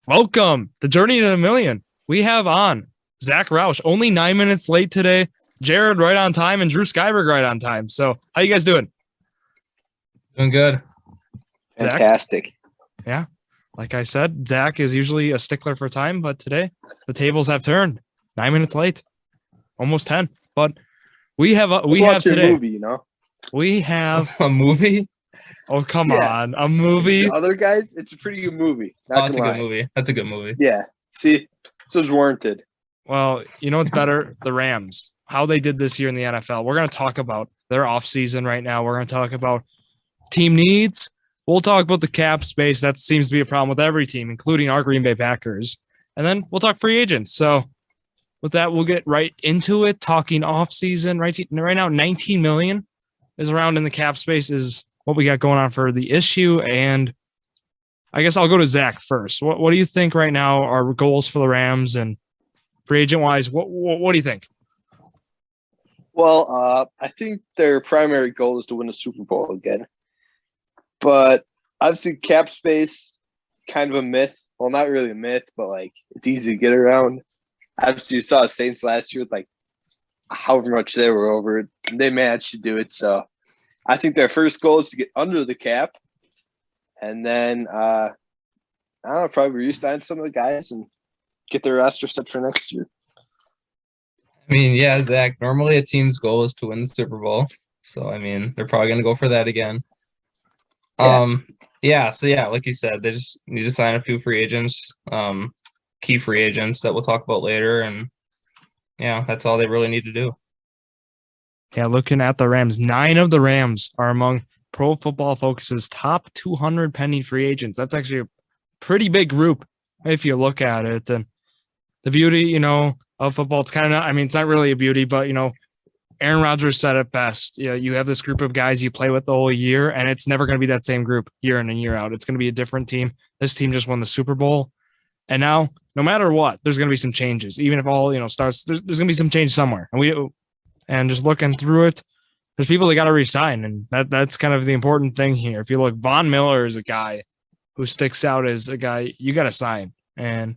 Welcome to Journey to the Million. We have on Zack only 9 minutes late today. Jared right on time and Drew Skyberg right on time. So how you guys doing? Doing good. Zack? Fantastic. Yeah. Like I said, Zack is usually a stickler for time, but today the tables have turned. 9 minutes late. Almost 10. But we have today. Movie, you know? We have a movie. Oh, come on. A movie. The other guys, it's a pretty good movie. That's a good movie. That's a good movie. Yeah. See, so it's warranted. Well, you know what's better? The Rams. How they did this year in the NFL. We're going to talk about their offseason right now. We're going to talk about team needs. We'll talk about the cap space. That seems to be a problem with every team, including our Green Bay Packers. And then we'll talk free agents. So with that, we'll get right into it, talking offseason. Right now, $19 million is around in the cap space is what we got going on for the issue. And I guess I'll go to Zack first. What do you think right now are goals for the Rams and free agent wise? What do you think? Well, I think their primary goal is to win a Super Bowl again. But obviously cap space, kind of a myth. Well, not really a myth, but like it's easy to get around. Obviously you saw Saints last year with like however much they were over it. They managed to do it. So I think their first goal is to get under the cap. And then, I don't know, probably re-sign some of the guys and get their roster set for next year. I mean, yeah, Zach, normally a team's goal is to win the Super Bowl. So, I mean, they're probably going to go for that again. So like you said, they just need to sign a few free agents, key free agents that we'll talk about later. And, yeah, that's all they really need to do. Yeah, looking at the Rams, 9 of the Rams are among Pro Football Focus's top 200 pending free agents. That's actually a pretty big group if you look at it. And the beauty, of football, it's kind of not, it's not really a beauty, but, Aaron Rodgers said it best. You have this group of guys you play with the whole year, and it's never going to be that same group year in and year out. It's going to be a different team. This team just won the Super Bowl. And now, no matter what, there's going to be some changes. Even if all, starts, there's going to be some change somewhere. And just looking through it, there's people that got to resign, and that's kind of the important thing here. If you look, Von Miller is a guy who sticks out as a guy you got to sign. And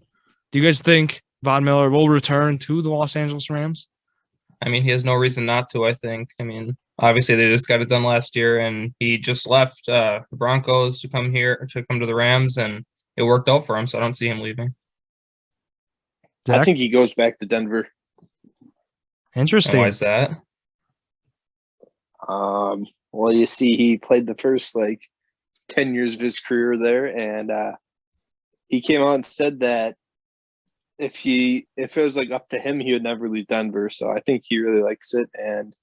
do you guys think Von Miller will return to the Los Angeles Rams? I mean, he has no reason not to, I think. I mean, obviously they just got it done last year, and he just left the Broncos to come to the Rams, and it worked out for him, so I don't see him leaving. Zack? I think he goes back to Denver. Interesting. And why is that? Well, you see, he played the first 10 years of his career there, and he came out and said that if it was up to him, he would never leave Denver. So I think he really likes it, and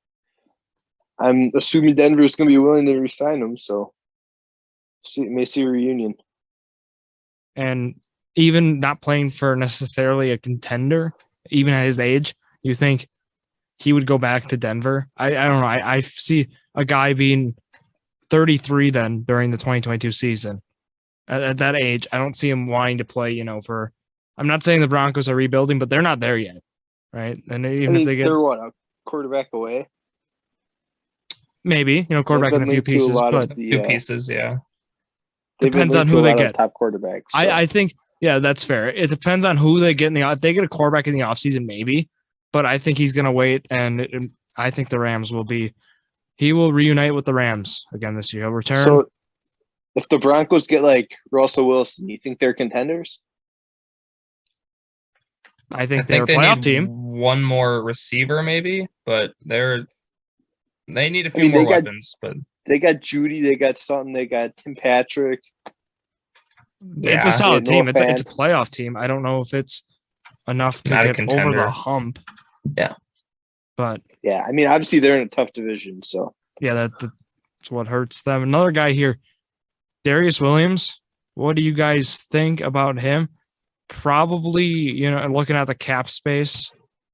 I'm assuming Denver is going to be willing to re-sign him. So may see a reunion. And even not playing for necessarily a contender, even at his age, you think he would go back to Denver? I don't know. I see a guy being 33 then during the 2022 season. At that age, I don't see him wanting to play, for – I'm not saying the Broncos are rebuilding, but they're not there yet, right? And even if they're a quarterback away? Maybe, quarterback in a few pieces. A few pieces, yeah. Depends on who they get. Top quarterbacks. So. I think, yeah, that's fair. It depends on who they get if they get a quarterback in the offseason, maybe. But I think he's going to wait, and I think the Rams he will reunite with the Rams again this year. He'll return. So if the Broncos get Russell Wilson, you think they're contenders? I think they're a playoff team. One more receiver maybe, but they need a few more weapons. But they got Judy, they got Sutton, they got Tim Patrick. It's a solid team. It's a playoff team. I don't know if it's enough to get over the hump. Yeah. But yeah, obviously they're in a tough division, so yeah, that's what hurts them. Another guy here, Darius Williams. What do you guys think about him? Probably, looking at the cap space,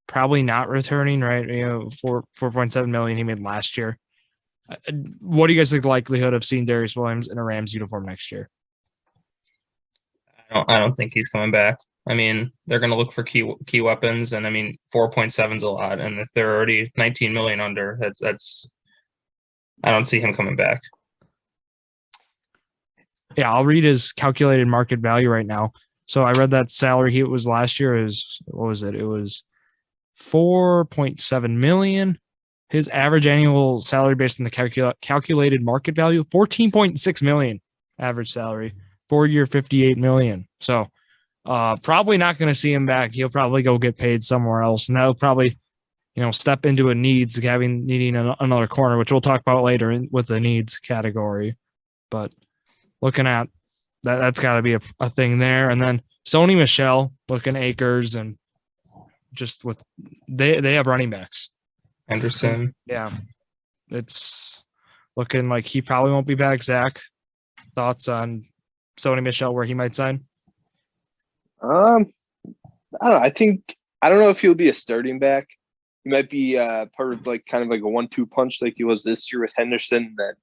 probably not returning, right? $4.7 million he made last year. What do you guys think the likelihood of seeing Darius Williams in a Rams uniform next year? I don't think he's coming back. They're going to look for key weapons, and 4.7 is a lot. And if they're already 19 million under, that's I don't see him coming back. Yeah, I'll read his calculated market value right now. So I read that salary he was last year is, what was it? It was 4.7 million. His average annual salary based on the calculated market value, 14.6 million average salary, 4-year, 58 million. So probably not going to see him back. He'll probably go get paid somewhere else, and that'll probably, step into a needing another corner, which we'll talk about later with the needs category. But looking at that's got to be a thing there. And then Sony Michel looking acres, and just with they have running backs. Anderson. Yeah. It's looking like he probably won't be back. Zach, thoughts on Sony Michel, where he might sign? I don't know. I don't know if he'll be a starting back. He might be part of kind of like a 1-2 punch like he was this year with Henderson, then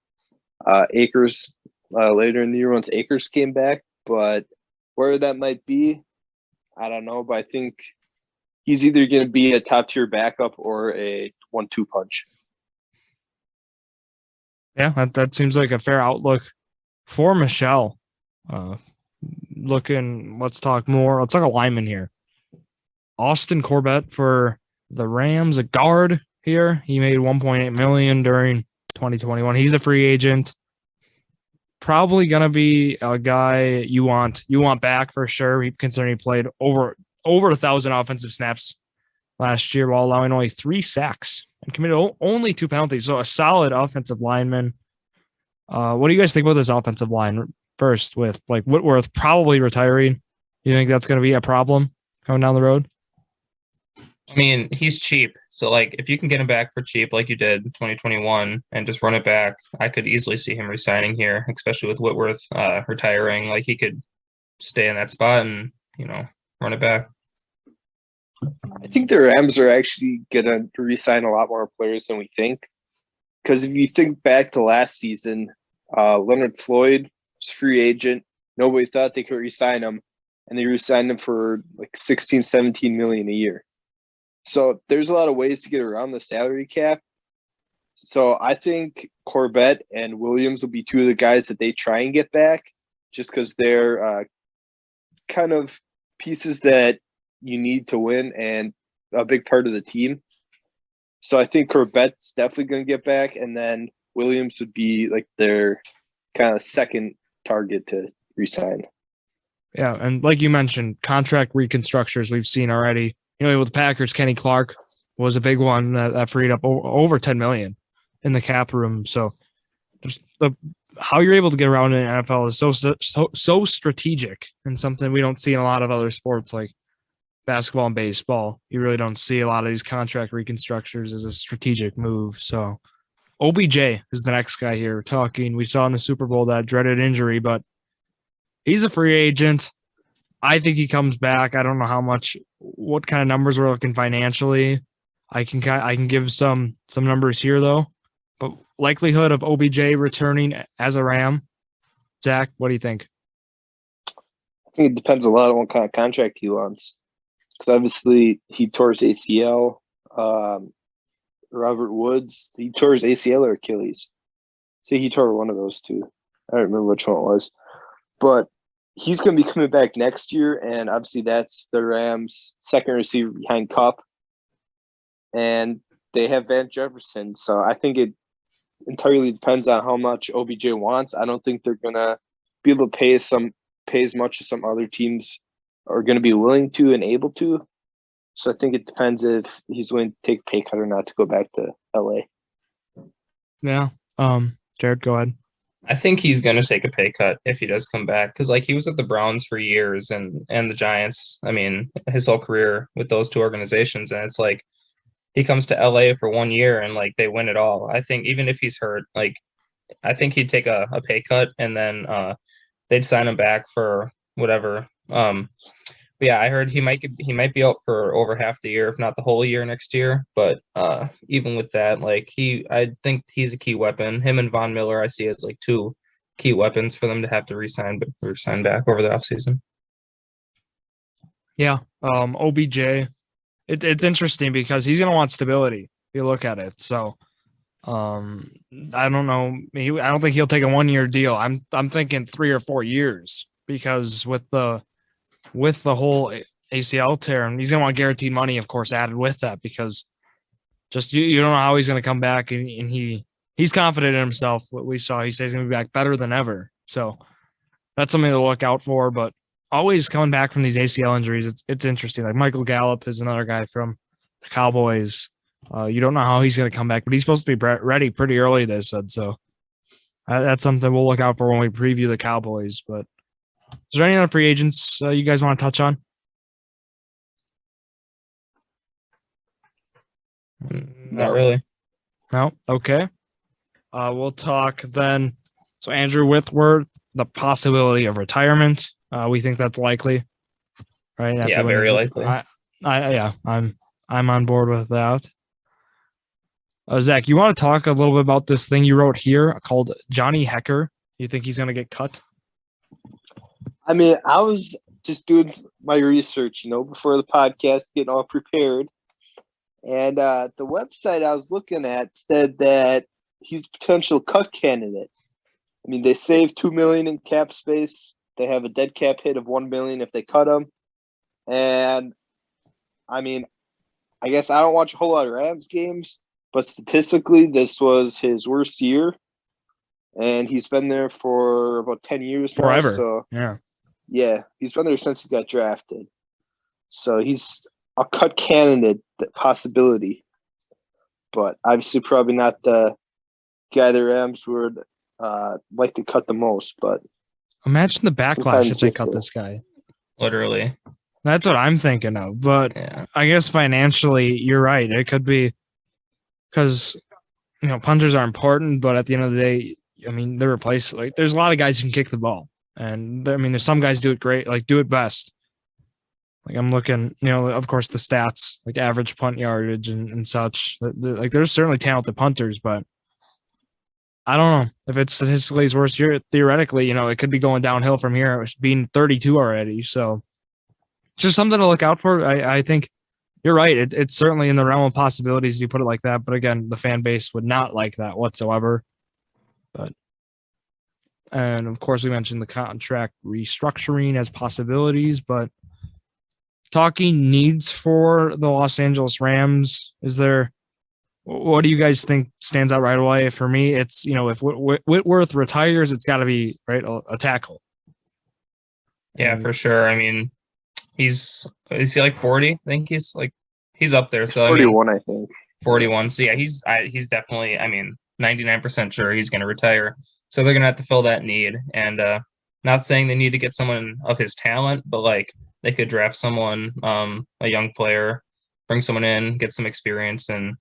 Akers later in the year once Akers came back. But where that might be, I don't know. But I think he's either going to be a top tier backup or a 1-2 punch. Yeah, that seems like a fair outlook for Michelle. Let's talk more. Let's talk a lineman here. Austin Corbett for the Rams, a guard here. He made $1.8 million during 2021. He's a free agent. Probably gonna be a guy you want back for sure. Considering he played over 1,000 offensive snaps last year while allowing only 3 sacks and committed only 2 penalties. So a solid offensive lineman. What do you guys think about this offensive line first with Whitworth probably retiring? You think that's going to be a problem coming down the road? I mean, he's cheap. So, if you can get him back for cheap like you did in 2021 and just run it back, I could easily see him resigning here, especially with Whitworth retiring. He could stay in that spot and, run it back. I think the Rams are actually going to re-sign a lot more players than we think. Because if you think back to last season, Leonard Floyd was a free agent. Nobody thought they could re-sign him. And they re-signed him for 16, 17 million a year. So there's a lot of ways to get around the salary cap. So I think Corbett and Williams will be 2 of the guys that they try and get back just because they're kind of pieces that you need to win and a big part of the team. So I think Corbett's definitely going to get back, and then Williams would be their kind of second target to re-sign. Yeah, and like you mentioned, contract reconstructors we've seen already. With the Packers, Kenny Clark was a big one that freed up over $10 million in the cap room. So just how you're able to get around in the NFL is so strategic, and something we don't see in a lot of other sports like basketball and baseball. You really don't see a lot of these contract reconstructors as a strategic move. So OBJ is the next guy here talking. We saw in the Super Bowl that dreaded injury, but he's a free agent. I think he comes back. I don't know what kind of numbers we're looking financially. I can give some numbers here though, but likelihood of OBJ returning as a Ram. Zach, what do you think? I think it depends a lot on what kind of contract he wants. Because obviously he tore his ACL. Robert Woods, he tore his ACL or Achilles. See, he tore one of those 2. I don't remember which one it was. But he's going to be coming back next year, and obviously that's the Rams' second receiver behind Kupp. And they have Van Jefferson. So I think it entirely depends on how much OBJ wants. I don't think they're going to be able to pay as much as some other teams are going to be willing to and able to. So I think it depends if he's willing to take a pay cut or not to go back to LA. Yeah. Jared, go ahead. I think he's going to take a pay cut if he does come back because he was at the Browns for years and the Giants. I mean, his whole career with those 2 organizations, and it's he comes to LA for 1 year and they win it all. I think even if he's hurt, I think he'd take a pay cut and then they'd sign him back for whatever. But yeah, I heard he might be out for over half the year, if not the whole year next year. But even with that, I think he's a key weapon. Him and Von Miller, I see as 2 key weapons for them to have to resign back over the offseason. Yeah, OBJ, it's interesting because he's gonna want stability. If you look at it, so I don't know. I don't think he'll take a 1-year deal. I'm thinking 3 or 4 years because with the with the whole ACL tear, and he's going to want guaranteed money, of course, added with that because just you don't know how he's going to come back, and he's confident in himself. What we saw, he says he's going to be back better than ever. So that's something to look out for. But always coming back from these ACL injuries, it's interesting. Like Michael Gallup is another guy from the Cowboys. You don't know how he's going to come back, but he's supposed to be ready pretty early, they said. So that's something we'll look out for when we preview the Cowboys. But is there any other free agents you guys want to touch on? Not really. No? Okay. We'll talk then. So Andrew Whitworth, the possibility of retirement. We think that's likely, right? Yeah, very likely. I'm on board with that. Zach, you want to talk a little bit about this thing you wrote here called Johnny Hekker? You think he's going to get cut? I mean, I was just doing my research, before the podcast, getting all prepared. And the website I was looking at said that he's a potential cut candidate. I mean, they save $2 million in cap space. They have a dead cap hit of $1 million if they cut him. And I mean, I guess I don't watch a whole lot of Rams games, but statistically, this was his worst year. And he's been there for about 10 years now. Forever. So, yeah, he's been there since he got drafted. So he's a cut candidate, possibility. But obviously probably not the guy the Rams would like to cut the most. But imagine the backlash if they cut this guy. Literally. That's what I'm thinking of. But I guess financially, you're right. It could be because, punters are important, but at the end of the day, I mean, they're replaced. Like, there's a lot of guys who can kick the ball. And, I mean, there's some guys do it great, like, do it best. Like, I'm looking, of course, the stats, like average punt yardage and such. Like, there's certainly talented punters, but I don't know if it's statistically his worst year. Theoretically, it could be going downhill from here. It was being 32 already. So, just something to look out for. I think you're right. It's certainly in the realm of possibilities if you put it like that. But again, the fan base would not like that whatsoever. And of course, we mentioned the contract restructuring as possibilities. But talking needs for the Los Angeles Rams, what do you guys think stands out right away? For me, it's, if Whitworth retires, it's got to be right a tackle. Yeah, for sure. I mean, is he like 40? I think he's up there. So 41, I think. 41. So yeah, he's definitely, 99% sure he's going to retire. So they're going to have to fill that need. And not saying they need to get someone of his talent, but like they could draft someone, a young player, bring someone in, get some experience, and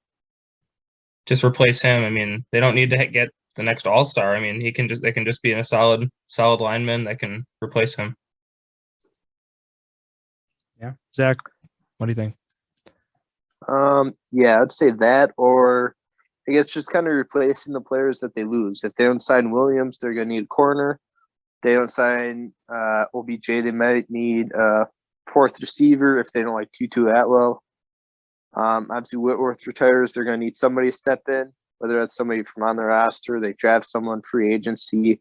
just replace him. I mean, they don't need to get the next all-star. I mean, they can just be in a solid lineman that can replace him. Yeah. Zach, what do you think? Yeah, I'd say that, or I guess just kind of replacing the players that they lose. If they don't sign Williams, they're going to need a corner. If they don't sign OBJ, they might need a fourth receiver if they don't like Tutu Atwell. Obviously, Whitworth retires, they're going to need somebody to step in, whether that's somebody from on the roster, they draft someone free agency.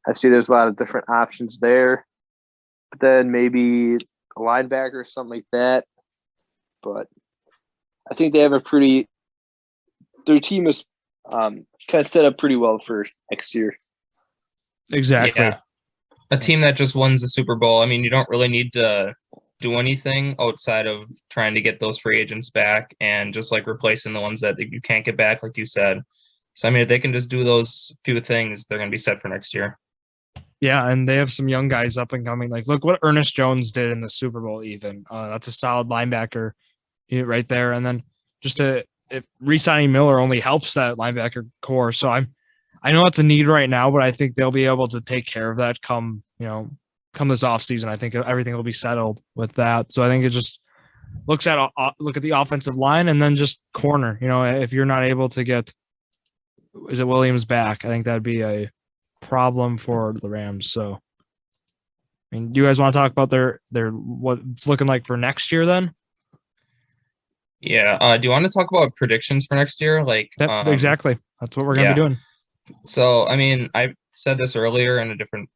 I see there's a lot of different options there. But then maybe a linebacker or something like that. But I think they have their team is kind of set up pretty well for next year. Exactly. Yeah. A team that just wins the Super Bowl. I mean, you don't really need to do anything outside of trying to get those free agents back and just like replacing the ones that you can't get back, like you said. So, I mean, if they can just do those few things, they're going to be set for next year. Yeah, and they have some young guys up and coming. Like, look what Ernest Jones did in the Super Bowl even. That's a solid linebacker right there. And then just re-signing Miller only helps that linebacker core. So I know it's a need right now, but I think they'll be able to take care of that come this offseason. I think everything will be settled with that. So I think it just look at the offensive line and then just corner. If you're not able to get Williams back, I think that'd be a problem for the Rams. So, I mean, do you guys want to talk about their what it's looking like for next year then? Yeah. Do you want to talk about predictions for next year? Like exactly. That's what we're gonna be doing. So, I mean, I said this earlier in a different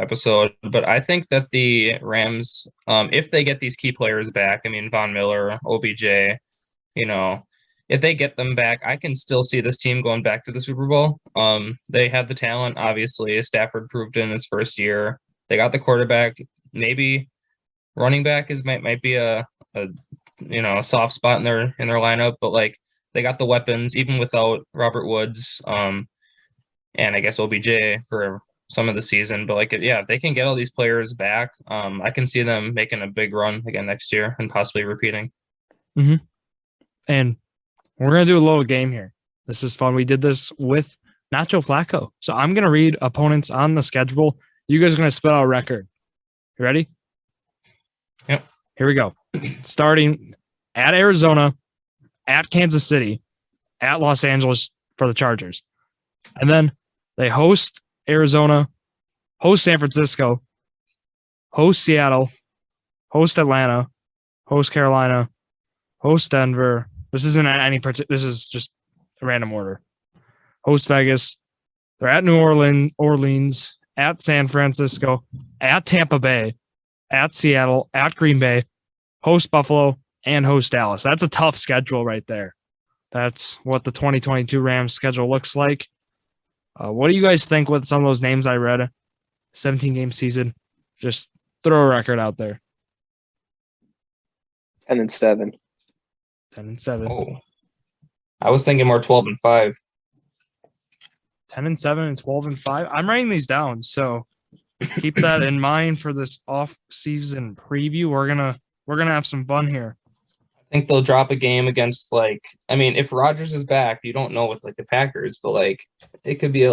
episode, but I think that the Rams, if they get these key players back, I mean, Von Miller, OBJ, you know, if they get them back, I can still see this team going back to the Super Bowl. They have the talent, obviously. Stafford proved it in his first year. They got the quarterback. Maybe running back might be a soft spot in their lineup, but like they got the weapons even without Robert Woods. And I guess OBJ for some of the season. But like, yeah, if they can get all these players back, I can see them making a big run again next year and possibly repeating. Mm-hmm. And we're going to do a little game here. This is fun. We did this with Nacho Flacco. So I'm going to read opponents on the schedule. You guys are going to spit out a record. You ready? Yep. Here we go. Starting at Arizona, at Kansas City, at Los Angeles for the Chargers. And then they host Arizona, host San Francisco, host Seattle, host Atlanta, host Carolina, host Denver. This isn't any this is just a random order. Host Vegas. They're at New Orleans, at San Francisco, at Tampa Bay, at Seattle, at Green Bay, host Buffalo, and host Dallas. That's a tough schedule right there. That's what the 2022 Rams schedule looks like. What do you guys think with some of those names I read? 17-game season. Just throw a record out there. 10-7. 10-7. Oh, I was thinking more 12-5. 10-7 and 12-5. I'm writing these down, so keep that in mind for this off-season preview. We're gonna have some fun here. I think they'll drop a game against if Rodgers is back, you don't know with like the Packers, but like that could be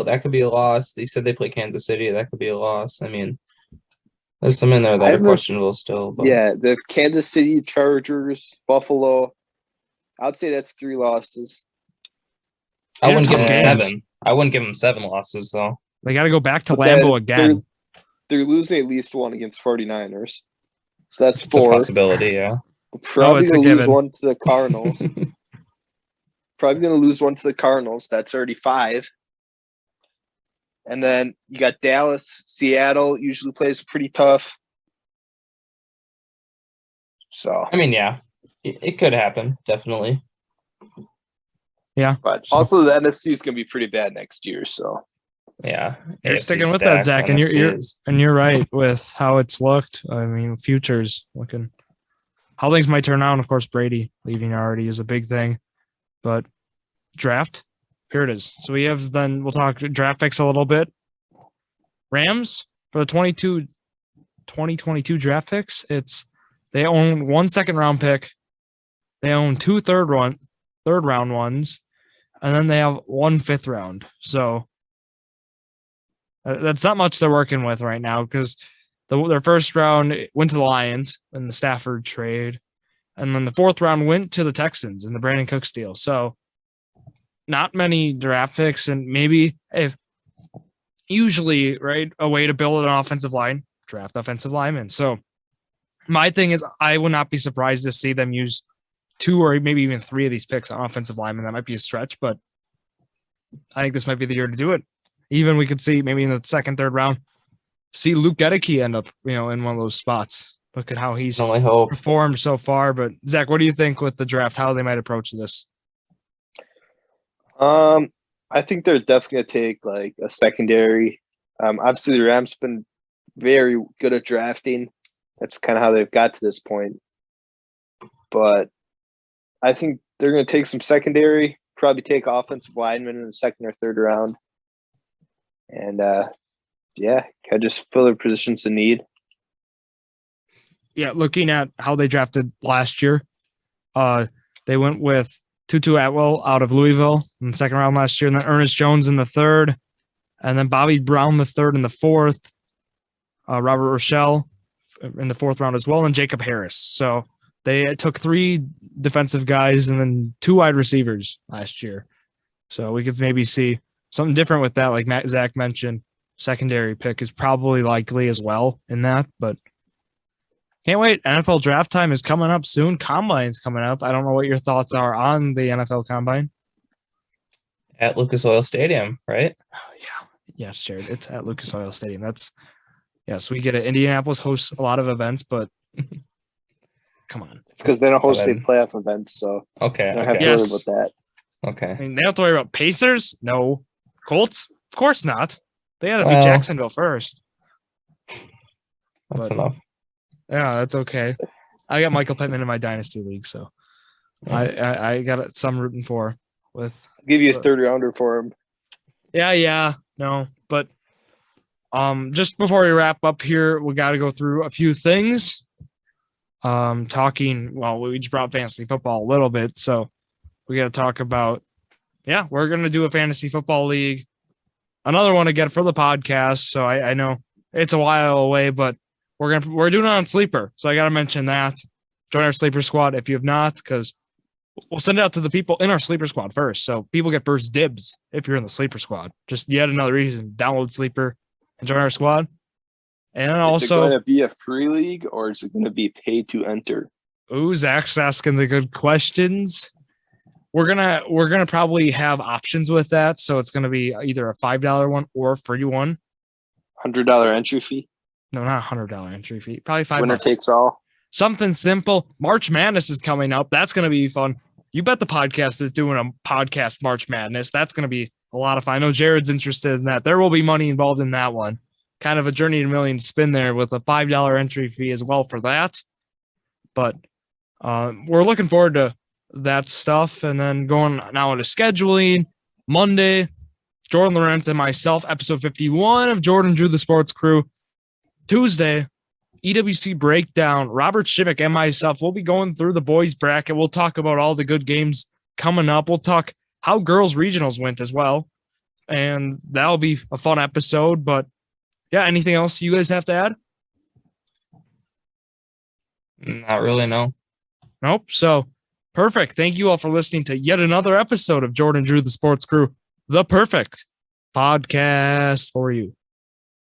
a loss. They said they play Kansas City, that could be a loss. I mean, there's some in there that are questionable still. But. Yeah, the Kansas City, Chargers, Buffalo. I'd say that's 3 losses. I wouldn't give them games. 7. I wouldn't give them 7 losses though. They got to go back to Lambeau again. They're losing at least 1 against 49ers. So that's 4. It's a possibility, yeah. Probably going to lose 1 to the Cardinals. Probably going to lose 1 to the Cardinals. That's already 5. And then you got Dallas, Seattle usually plays pretty tough. So I mean, yeah, it could happen, definitely. Yeah, but also the NFC is going to be pretty bad next year. So yeah, you're sticking with that, Zach, and you're right with how it's looked. I mean, futures looking. How things might turn out, of course, Brady leaving already is a big thing. But draft, here it is. So we'll talk draft picks a little bit. Rams, for the 2022 draft picks, they own 1 second-round pick. They own 2 third-round ones. And then they have 1 fifth round. So that's not much they're working with right now because their first round went to the Lions in the Stafford trade. And then the 4th round went to the Texans in the Brandon Cooks deal. So not many draft picks. And maybe usually, right, a way to build an offensive line, draft offensive linemen. So my thing is I would not be surprised to see them use 2 or maybe even 3 of these picks on offensive linemen. That might be a stretch, but I think this might be the year to do it. Even we could see maybe in the 2nd, 3rd round, see Luke Gedeke end up, in one of those spots. Look at how he's performed so far. But Zach, what do you think with the draft? How they might approach this? I think they're definitely going to take like a secondary. Obviously, the Rams been very good at drafting. That's kind of how they've got to this point. But I think they're going to take some secondary, probably take offensive linemen in the 2nd or 3rd round. And, kind of just fill their positions in need. Yeah, looking at how they drafted last year, they went with Tutu Atwell out of Louisville in the 2nd round last year, and then Ernest Jones in the 3rd, and then Bobby Brown the 3rd and the 4th, Robert Rochelle in the 4th round as well, and Jacob Harris. So they took 3 defensive guys and then 2 wide receivers last year. So we could maybe see something different with that, like Zach mentioned. Secondary pick is probably likely as well in that, but can't wait. NFL draft time is coming up soon. Combine's coming up. I don't know what your thoughts are on the NFL Combine. At Lucas Oil Stadium, right? Oh, yeah. Yes, Jared. It's at Lucas Oil Stadium. Yes, we get it. Indianapolis hosts a lot of events, but come on. It's because they don't host Well, state then- playoff events, so Okay. you don't have Okay. to worry Yes. about that. I Okay. mean, they don't have to worry about Pacers? No. Colts? Of course not. They had to beat Well- Jacksonville first. That's But- enough. Yeah, that's okay. I got Michael Pittman in my dynasty league, so I got some rooting for with. I'll give you a third rounder for him. Yeah, no, but just before we wrap up here, we got to go through a few things. We just brought fantasy football a little bit, so we got to talk about. Yeah, we're gonna do a fantasy football league, another one again for the podcast. So I know it's a while away, but we're doing it on Sleeper, so I got to mention that. Join our Sleeper squad if you have not, because we'll send it out to the people in our Sleeper squad first. So people get first dibs if you're in the Sleeper squad. Just yet another reason. Download Sleeper and join our squad. And Is it also, going to be a free league or is it going to be pay to enter? Zach's asking the good questions. We're gonna probably have options with that. So it's gonna be either a $5 one or a free one. $100 entry fee. No, not $100 entry fee. Probably $5. Winner takes all. Something simple. March Madness is coming up. That's going to be fun. You bet the podcast is doing a podcast March Madness. That's going to be a lot of fun. I know Jared's interested in that. There will be money involved in that one. Kind of a journey to millions spin there with a $5 entry fee as well for that. But we're looking forward to that stuff. And then going now into scheduling. Monday, Jordon Lawrenz and myself, episode 51 of Jordan Drew the Sports Crew. Tuesday, EWC breakdown. Robert Shimmick and myself will be going through the boys bracket. We'll talk about all the good games coming up. We'll talk how girls regionals went as well. And that'll be a fun episode. But yeah, anything else you guys have to add? Not really, no. Nope. So perfect. Thank you all for listening to yet another episode of Jordan Drew the Sports Crew, the perfect podcast for you.